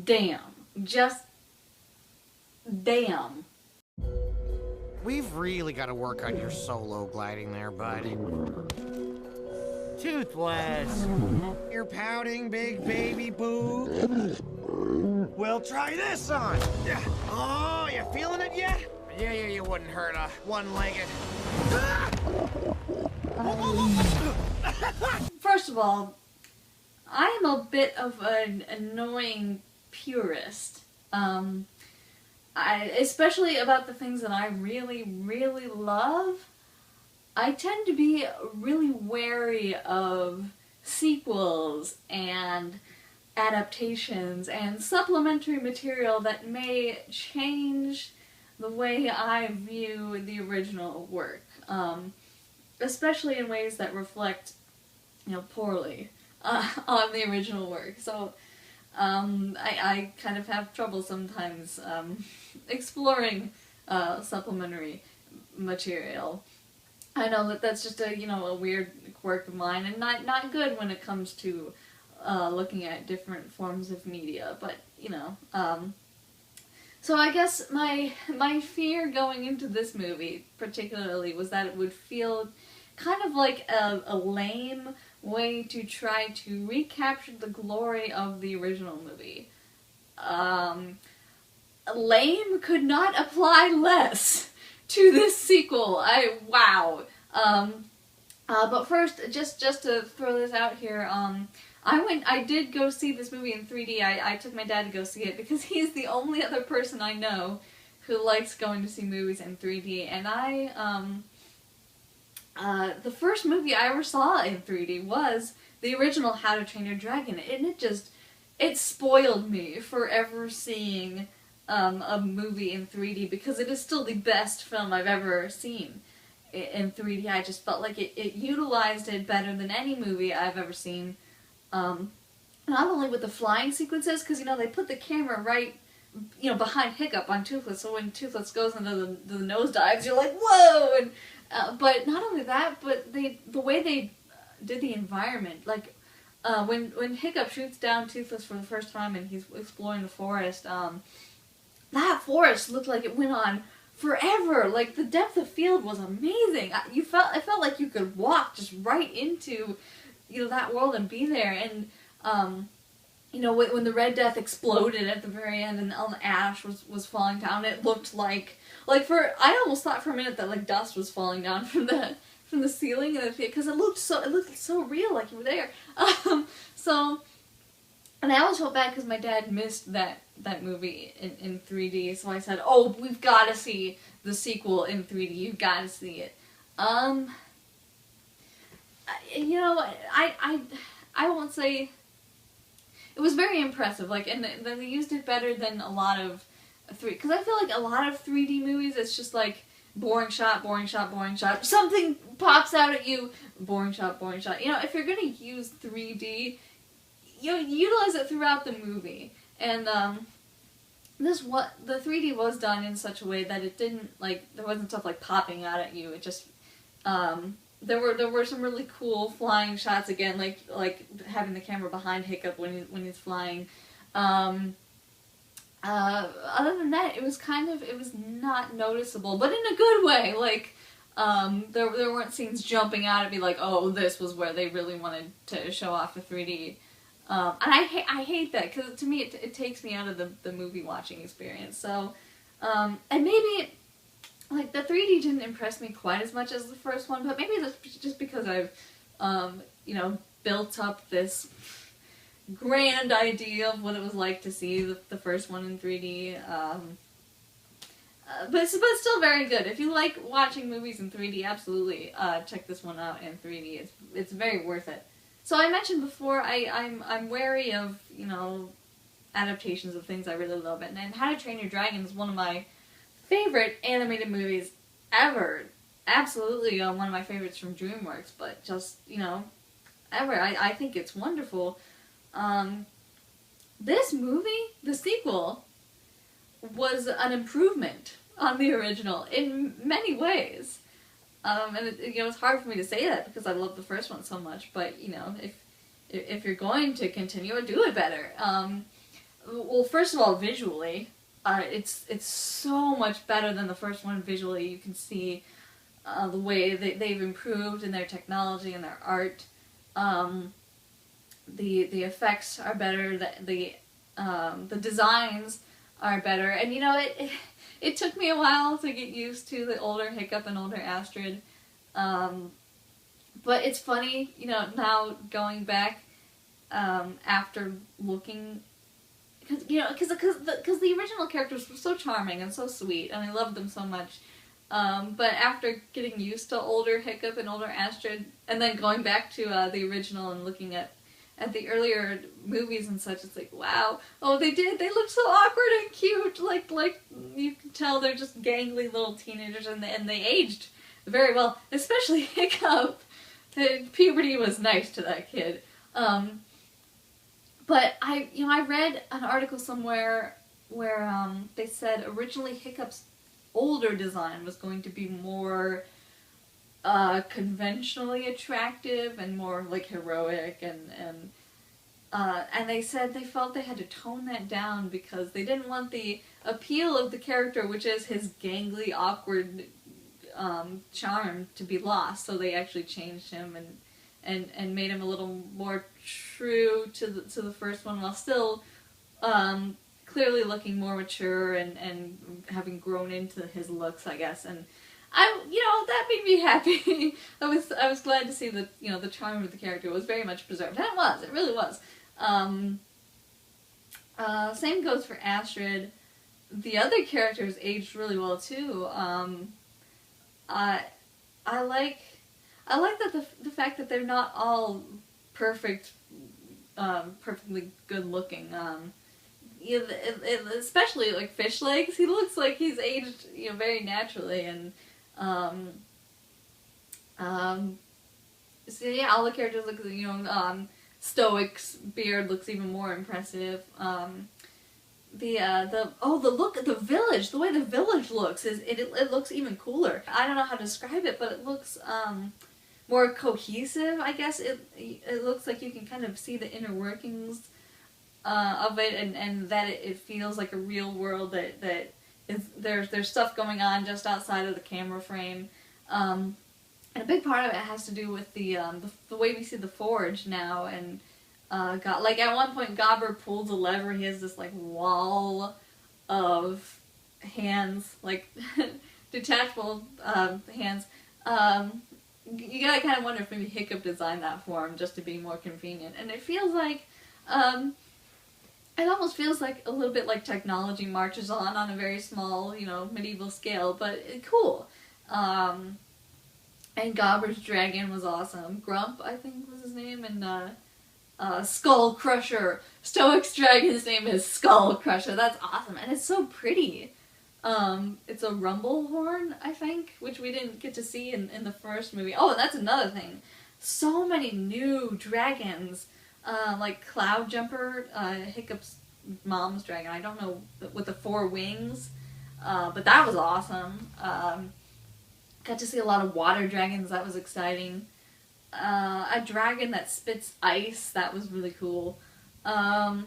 damn. Just damn. We've really got to work on your solo gliding there, bud. Toothless! You're pouting, big baby boo? We'll try this on! Oh, you feeling it yet? Yeah, you wouldn't hurt a one-legged. First of all, I am a bit of an annoying purist. Especially about the things that I really, really love. I tend to be really wary of sequels and adaptations and supplementary material that may change the way I view the original work, especially in ways that reflect, poorly on the original work. So I kind of have trouble sometimes exploring supplementary material. I know that that's just a weird quirk of mine, and not good when it comes to looking at different forms of media. But so I guess my fear going into this movie particularly was that it would feel kind of like a lame way to try to recapture the glory of the original movie. Lame could not apply less to this sequel. Wow. But first, just to throw this out here, I did go see this movie in 3D. I took my dad to go see it because he's the only other person I know who likes going to see movies in 3D. And the first movie I ever saw in 3D was the original How to Train Your Dragon, and it spoiled me for ever seeing a movie in 3D because it is still the best film I've ever seen in 3D. I just felt like it utilized it better than any movie I've ever seen. Not only with the flying sequences, because they put the camera right behind Hiccup on Toothless, so when Toothless goes into the nosedives, you're like, whoa! And but not only that, but the way they did the environment, like when Hiccup shoots down Toothless for the first time and he's exploring the forest, that forest looked like it went on forever. Like, the depth of field was amazing. I felt like you could walk just right into that world and be there. And when the Red Death exploded at the very end and all the ash was falling down, it looked like I almost thought for a minute that like dust was falling down from the ceiling because it looked so real, like you were there. And I always felt bad because my dad missed that movie in 3D, so I said, "Oh, we've got to see the sequel in 3D. You've got to see it." I won't say it was very impressive. Like, and they used it better than a lot of 3D, because I feel like a lot of 3D movies, it's just like boring shot, boring shot, boring shot. Something pops out at you, boring shot, boring shot. If you're gonna use 3D, utilize it throughout the movie. And the 3D was done in such a way that it didn't, like, there wasn't stuff like popping out at you. It just there were some really cool flying shots again, like having the camera behind Hiccup when he's flying. Other than that, it was not noticeable, but in a good way. Like, there weren't scenes jumping out at me like, oh, this was where they really wanted to show off the 3D. And I hate that, because to me it takes me out of the movie watching experience. So, and maybe, like, the 3D didn't impress me quite as much as the first one, but maybe that's just because I've, built up this grand idea of what it was like to see the first one in 3D. But it's still very good. If you like watching movies in 3D, absolutely check this one out in 3D. It's very worth it. So I mentioned before, I'm wary of, adaptations of things I really love. And How to Train Your Dragon is one of my favorite animated movies ever. Absolutely one of my favorites from DreamWorks, but just, ever. I think it's wonderful. This movie, the sequel, was an improvement on the original in many ways. And it's hard for me to say that because I love the first one so much, but if you're going to continue it, do it better. well, first of all, visually, it's so much better than the first one visually. You can see the way they've improved in their technology and their art. The effects are better. The designs are better, and you know it took me a while to get used to the older Hiccup and older Astrid. But it's funny, you know, now going back after looking, because the original characters were so charming and so sweet, and I loved them so much. But after getting used to older Hiccup and older Astrid, and then going back to the original and looking at the earlier movies and such, it's like, wow, oh, they look so awkward and cute, like you can tell they're just gangly little teenagers, and they aged very well, especially Hiccup. Puberty was nice to that kid. But I read an article somewhere where they said originally Hiccup's older design was going to be more conventionally attractive and more like heroic, and they said they felt they had to tone that down because they didn't want the appeal of the character, which is his gangly, awkward charm, to be lost. So they actually changed him and made him a little more true to the first one, while still clearly looking more mature and having grown into his looks, I guess. And that made me happy. I was glad to see that, the charm of the character was very much preserved. And it really was. Same goes for Astrid. The other characters aged really well too. I like that the fact that they're not all perfect, perfectly good looking. Especially like Fish Legs, he looks like he's aged, very naturally, and so yeah, all the characters look, Stoic's beard looks even more impressive. The look at the village, the way the village looks it looks even cooler. I don't know how to describe it, but it looks more cohesive, I guess. It looks like you can kind of see the inner workings of it, and that it feels like a real world, that is, there's stuff going on just outside of the camera frame. And a big part of it has to do with the way we see the forge now, and at one point Gobber pulls a lever. He has this like wall of hands, like detachable hands. You gotta kind of wonder if maybe Hiccup designed that for him just to be more convenient. And it feels like it almost feels like a little bit like technology marches on a very small, medieval scale, but cool. And Gobber's dragon was awesome. Grump, I think, was his name, and Skull Crusher. Stoic's dragon's name is Skull Crusher. That's awesome, and it's so pretty. It's a rumble horn, I think, which we didn't get to see in the first movie. Oh, and that's another thing. So many new dragons, like Cloud Jumper, Hiccup's mom's dragon. I don't know, with the 4 wings, but that was awesome. Got to see a lot of water dragons. That was exciting. A dragon that spits ice. That was really cool. Still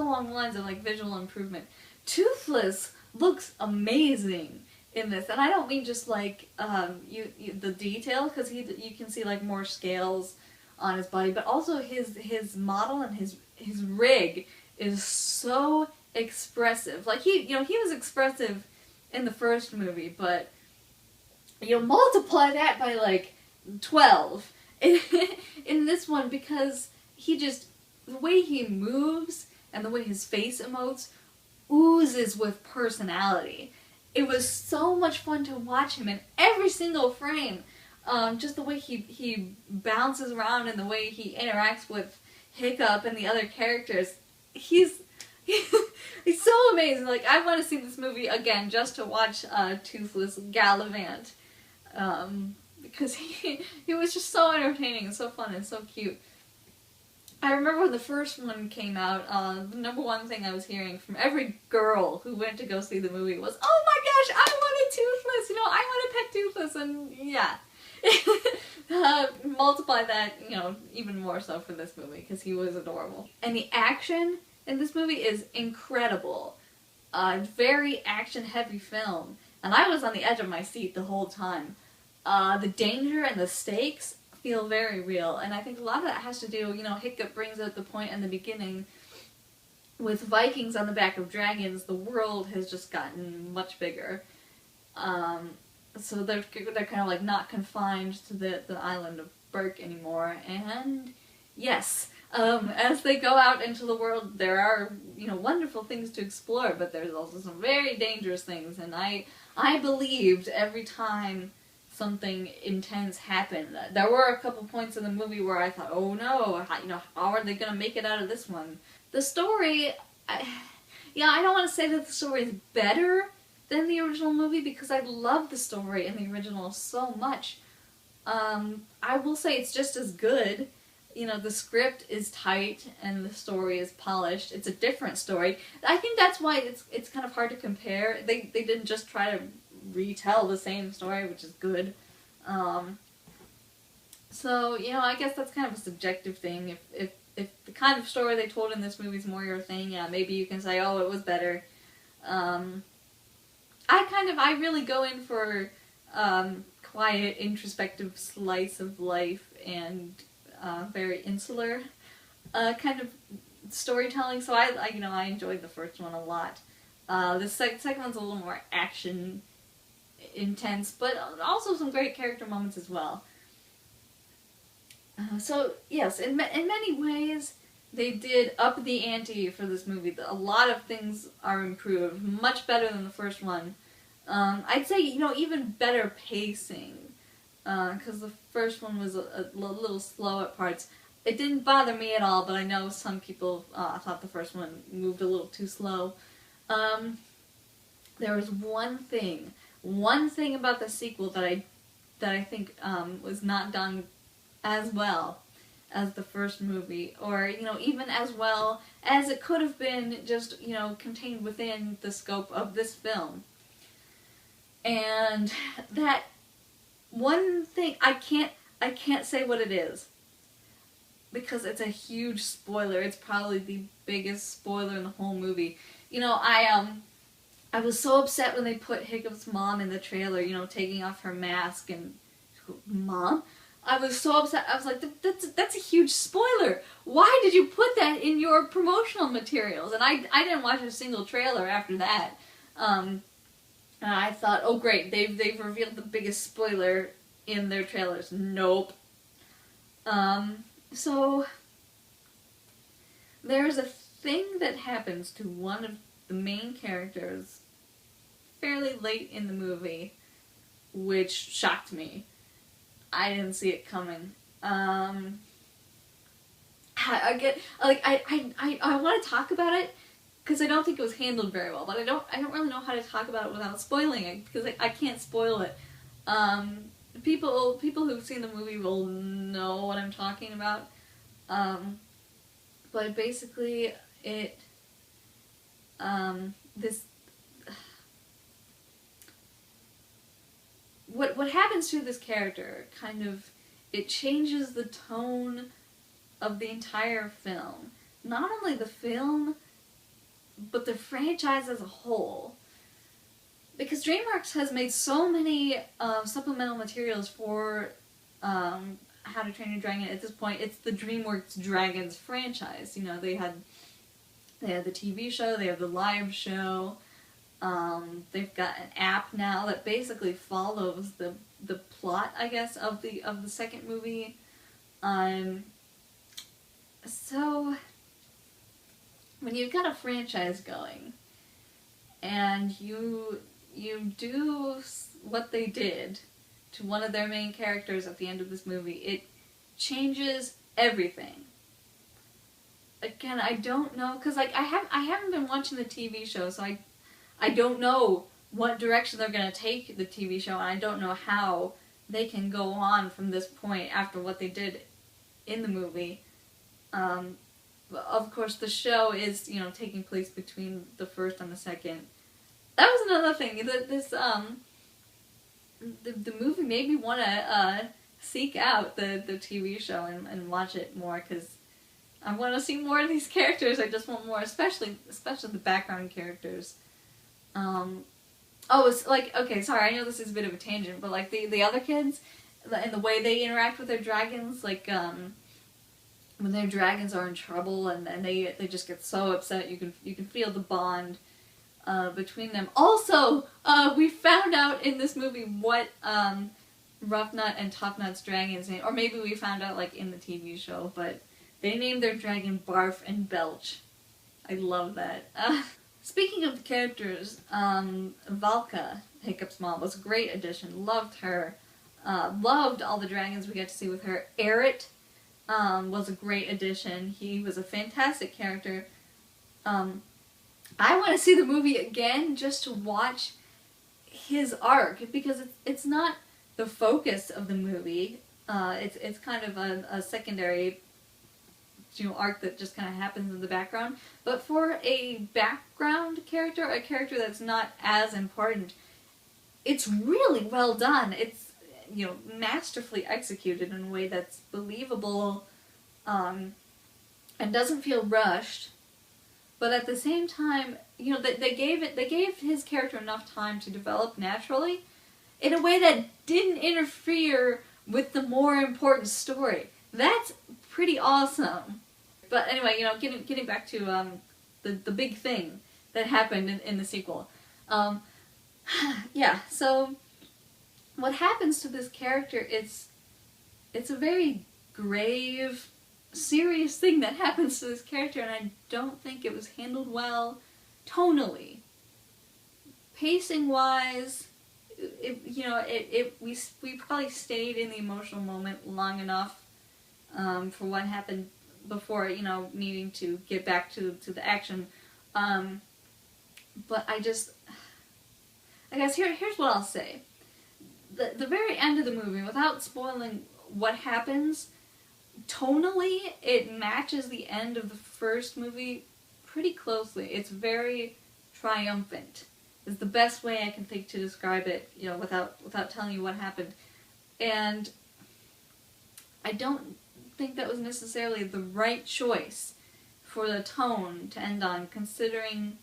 along the lines of like visual improvement. Toothless looks amazing in this, and I don't mean just like the detail, because you can see like more scales on his body, but also his model and his rig is so expressive. Like he was expressive in the first movie, but multiply that by like 12 in this one, because the way he moves and the way his face emotes oozes with personality. It was so much fun to watch him in every single frame. Just the way he bounces around and the way he interacts with Hiccup and the other characters. He's so amazing. Like, I want to see this movie again just to watch Toothless gallivant. Because he was just so entertaining and so fun and so cute. I remember when the first one came out, the number one thing I was hearing from every girl who went to go see the movie was, "Oh my gosh, I want a Toothless! I want to pet Toothless!" And yeah. multiply that, even more so for this movie, because he was adorable. And the action in this movie is incredible. Very action-heavy film. And I was on the edge of my seat the whole time. The danger and the stakes feel very real, and I think a lot of that has to do, Hiccup brings up the point in the beginning, with Vikings on the back of dragons, the world has just gotten much bigger. So they're kind of like not confined to the island of Berk anymore, and yes, as they go out into the world, there are, wonderful things to explore, but there's also some very dangerous things, and I believed every time something intense happened. There were a couple points in the movie where I thought, oh no, how are they going to make it out of this one? The story, I don't want to say that the story is better than the original movie, because I love the story in the original so much. I will say it's just as good. The script is tight and the story is polished. It's a different story. I think that's why it's kind of hard to compare. They didn't just try to retell the same story, which is good. So, I guess that's kind of a subjective thing. If the kind of story they told in this movie is more your thing, yeah, maybe you can say, oh, it was better. I really go in for quiet, introspective slice of life and very insular kind of storytelling. So I enjoyed the first one a lot. The second one's a little more action intense, but also some great character moments as well. So yes, in many ways, they did up the ante for this movie. A lot of things are improved, much better than the first one. I'd say, even better pacing, because the first one was a little slow at parts. It didn't bother me at all, but I know some people thought the first one moved a little too slow. There was one thing about the sequel that I think was not done as well as the first movie, or even as well as it could have been, just contained within the scope of this film. And that one thing, I can't say what it is, because it's a huge spoiler. It's probably the biggest spoiler in the whole movie. I was so upset when they put Hiccup's mom in the trailer, taking off her mask, and Mom? I was so upset. I was like, that's a huge spoiler. Why did you put that in your promotional materials? And I didn't watch a single trailer after that. And I thought, oh great, they've revealed the biggest spoiler in their trailers. Nope. So there's a thing that happens to one of the main characters fairly late in the movie, which shocked me. I didn't see it coming. I want to talk about it because I don't think it was handled very well, but I don't really know how to talk about it without spoiling it, because I can't spoil it. People who've seen the movie will know what I'm talking about. But basically what happens to this character kind of, it changes the tone of the entire film. Not only the film, but the franchise as a whole. Because DreamWorks has made so many supplemental materials for How to Train Your Dragon. At this point, it's the DreamWorks Dragons franchise. They had the TV show, they have the live show. They've got an app now that basically follows the plot, I guess, of the second movie. So when you've got a franchise going and you do what they did to one of their main characters at the end of this movie, it changes everything. Again, I don't know, because I haven't been watching the TV show, so I don't know what direction they're going to take the TV show, and I don't know how they can go on from this point after what they did in the movie. Of course, the show is, taking place between the first and the second. That was another thing. The movie made me want to seek out the TV show and watch it more, because I want to see more of these characters. I just want more, especially the background characters. Oh, it's like, okay, sorry, I know this is a bit of a tangent, but like the other kids and the way they interact with their dragons, like when their dragons are in trouble and they just get so upset, you can feel the bond between them. Also, we found out in this movie what Rough Nut and Tough Nut's dragon's name, or maybe we found out like in the TV show, but they named their dragon Barf and Belch. I love that. Speaking of the characters, Valka, Hiccup's mom, was a great addition. Loved her. Loved all the dragons we got to see with her. Eret was a great addition. He was a fantastic character. I want to see the movie again just to watch his arc, because it's not the focus of the movie. It's kind of a secondary arc that just kind of happens in the background. But for a background character, a character that's not as important, it's really well done. It's masterfully executed in a way that's believable, and doesn't feel rushed. But at the same time, they gave his character enough time to develop naturally, in a way that didn't interfere with the more important story. That's pretty awesome. But anyway, getting back to the big thing that happened in the sequel. Yeah, so what happens to this character, it's a very grave, serious thing that happens to this character, and I don't think it was handled well tonally. Pacing-wise, we probably stayed in the emotional moment long enough for what happened before, needing to get back to the action. But I guess here's what I'll say. The very end of the movie, without spoiling what happens, tonally, it matches the end of the first movie pretty closely. It's very triumphant. Is the best way I can think to describe it, without telling you what happened. And I don't think that was necessarily the right choice for the tone to end on, considering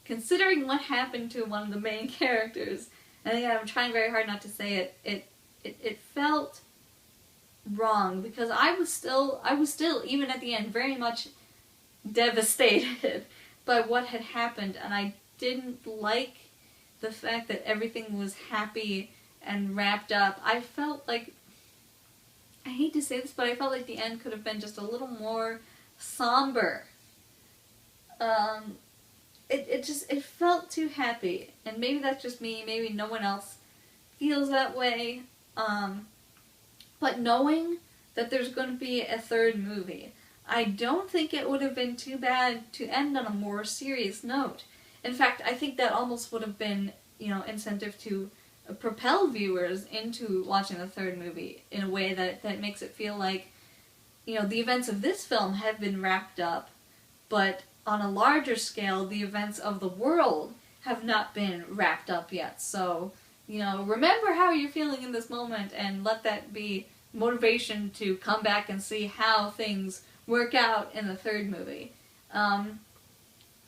what happened to one of the main characters. And again, I'm trying very hard not to say it. It felt wrong, because I was still even at the end very much devastated by what had happened, and I didn't like the fact that everything was happy and wrapped up. I felt like, I hate to say this, but I felt like the end could have been just a little more somber. It felt too happy, and maybe that's just me, maybe no one else feels that way, but knowing that there's going to be a third movie, I don't think it would have been too bad to end on a more serious note. In fact, I think that almost would have been, incentive to propel viewers into watching the third movie in a way that makes it feel like, the events of this film have been wrapped up, but on a larger scale, the events of the world have not been wrapped up yet. So, remember how you're feeling in this moment, and let that be motivation to come back and see how things work out in the third movie.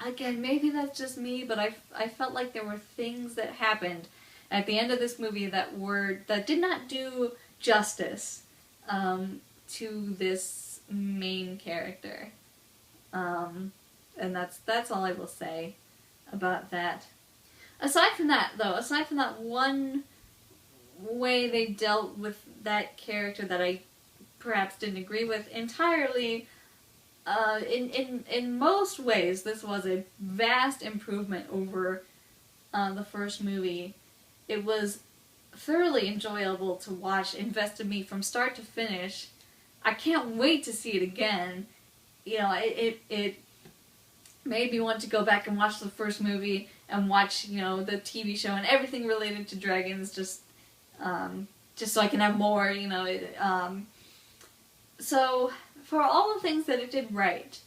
Again, maybe that's just me, but I felt like there were things that happened at the end of this movie that did not do justice to this main character. And that's all I will say about that. Aside from that one way they dealt with that character that I perhaps didn't agree with entirely, in most ways, this was a vast improvement over the first movie. It was thoroughly enjoyable to watch, invested me from start to finish. I can't wait to see it again. It made me want to go back and watch the first movie and watch, the TV show and everything related to dragons, just so I can have more, So, for all the things that it did right,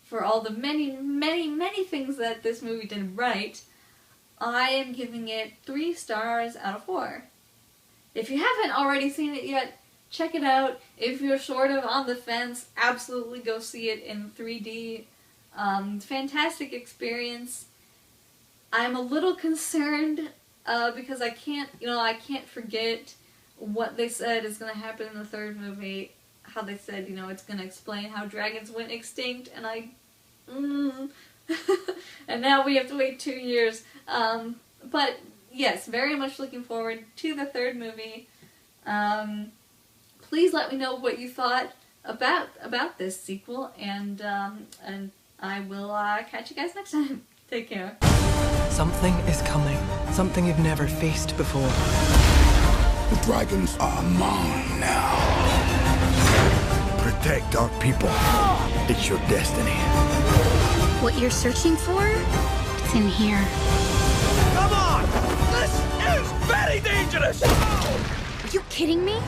for all the many, many, many things that this movie did right, I am giving it 3 stars out of 4. If you haven't already seen it yet, check it out. If you're sort of on the fence, absolutely go see it in 3D. Fantastic experience. I'm a little concerned because I can't forget what they said is going to happen in the third movie. How they said, it's going to explain how dragons went extinct, and and now we have to wait 2 years. But yes, very much looking forward to the third movie. Please let me know what you thought about this sequel, and I will catch you guys next time. Take care. Something is coming. Something you've never faced before. The dragons are mine now. Protect our people. It's your destiny. What you're searching for? It's in here. Come on! This is very dangerous! Are you kidding me?